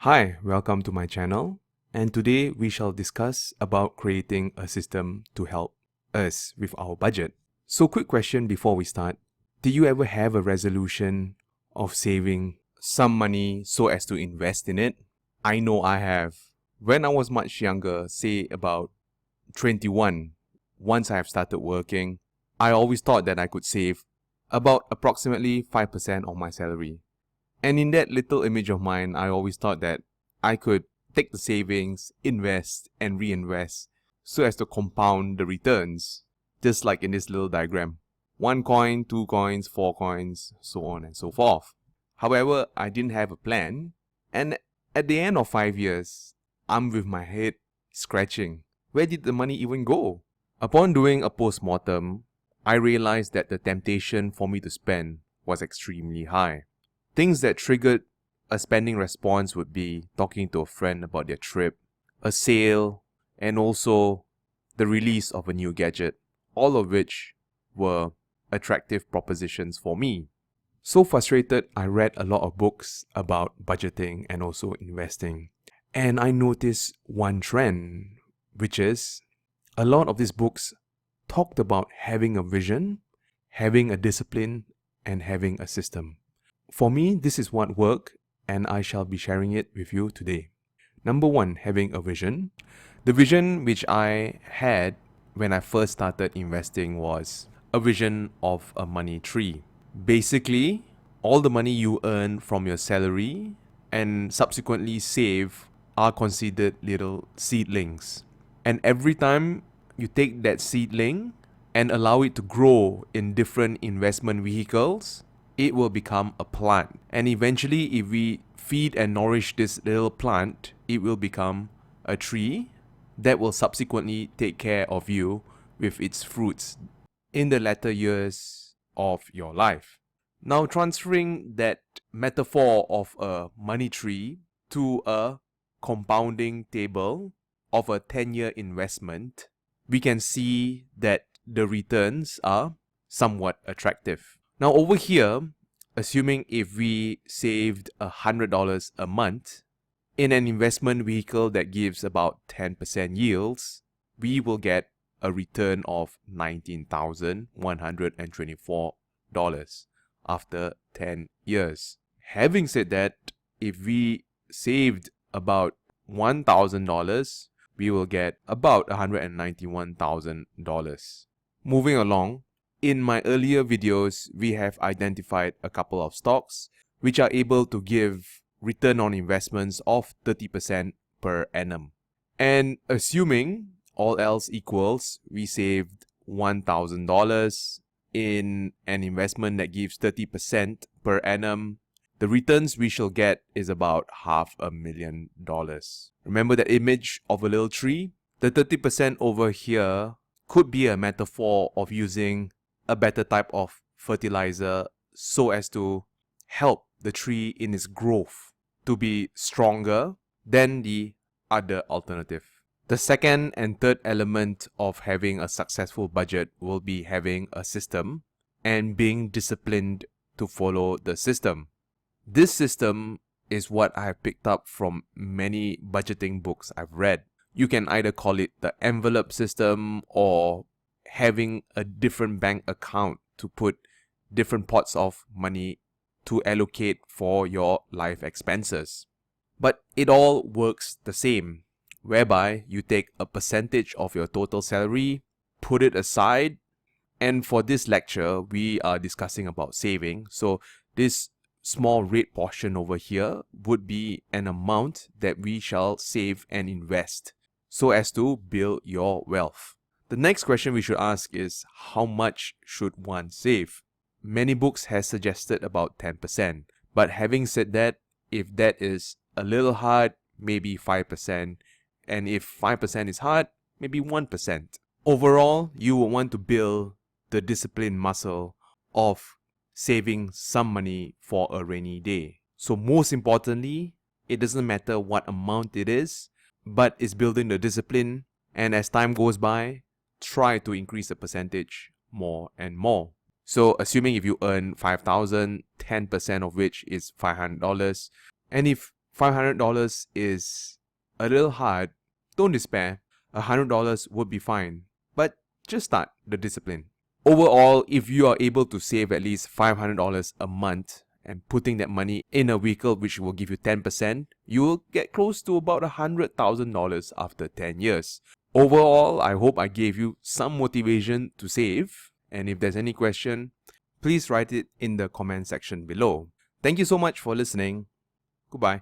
Hi, welcome to my channel, and today we shall discuss about creating a system to help us with our budget. So quick question before we start. Did you ever have a resolution of saving some money so as to invest in it? I know I have. When I was much younger, say about 21, once I have started working, I always thought that I could save about approximately 5% of my salary. And in that little image of mine, I always thought that I could take the savings, invest, and reinvest so as to compound the returns, just like in this little diagram. 1 coin, 2 coins, 4 coins, so on and so forth. However, I didn't have a plan, and at the end of 5 years, I'm with my head scratching. Where did the money even go? Upon doing a post-mortem, I realized that the temptation for me to spend was extremely high. Things that triggered a spending response would be talking to a friend about their trip, a sale, and also the release of a new gadget, all of which were attractive propositions for me. So frustrated, I read a lot of books about budgeting and also investing. And I noticed one trend, which is a lot of these books talked about having a vision, having a discipline, and having a system. For me, this is what worked, and I shall be sharing it with you today. Number 1, having a vision. The vision which I had when I first started investing was a vision of a money tree. Basically, all the money you earn from your salary and subsequently save are considered little seedlings. And every time you take that seedling and allow it to grow in different investment vehicles, it will become a plant. And eventually, if we feed and nourish this little plant, it will become a tree that will subsequently take care of you with its fruits in the latter years of your life. Now, transferring that metaphor of a money tree to a compounding table of a 10-year investment, we can see that the returns are somewhat attractive. Now over here, assuming if we saved $100 a month in an investment vehicle that gives about 10% yields, we will get a return of $19,124 after 10 years. Having said that, if we saved about $1,000, we will get about $191,000. Moving along, in my earlier videos, we have identified a couple of stocks which are able to give return on investments of 30% per annum. And assuming all else equals, we saved $1,000 in an investment that gives 30% per annum, the returns we shall get is about $500,000. Remember that image of a little tree? The 30% over here could be a metaphor of using a better type of fertilizer so as to help the tree in its growth to be stronger than the other alternative. The second and third element of having a successful budget will be having a system and being disciplined to follow the system. This system is what I have picked up from many budgeting books I've read. You can either call it the envelope system or having a different bank account to put different pots of money to allocate for your life expenses. But it all works the same, whereby you take a percentage of your total salary, put it aside, and for this lecture, we are discussing about saving. So this small red portion over here would be an amount that we shall save and invest so as to build your wealth. The next question we should ask is, how much should one save? Many books have suggested about 10%, but having said that, if that is a little hard, maybe 5%, and if 5% is hard, maybe 1%. Overall, you will want to build the discipline muscle of saving some money for a rainy day. So most importantly, it doesn't matter what amount it is, but it's building the discipline, and as time goes by, try to increase the percentage more and more. So assuming if you earn $5,000, 10% of which is $500, and if $500 is a little hard. Don't despair. $100 would be fine. But just start the discipline. Overall, if you are able to save at least $500 a month and putting that money in a vehicle which will give you 10%, you will get close to about $100,000 after 10 years. Overall, I hope I gave you some motivation to save. And if there's any question, please write it in the comment section below. Thank you so much for listening. Goodbye.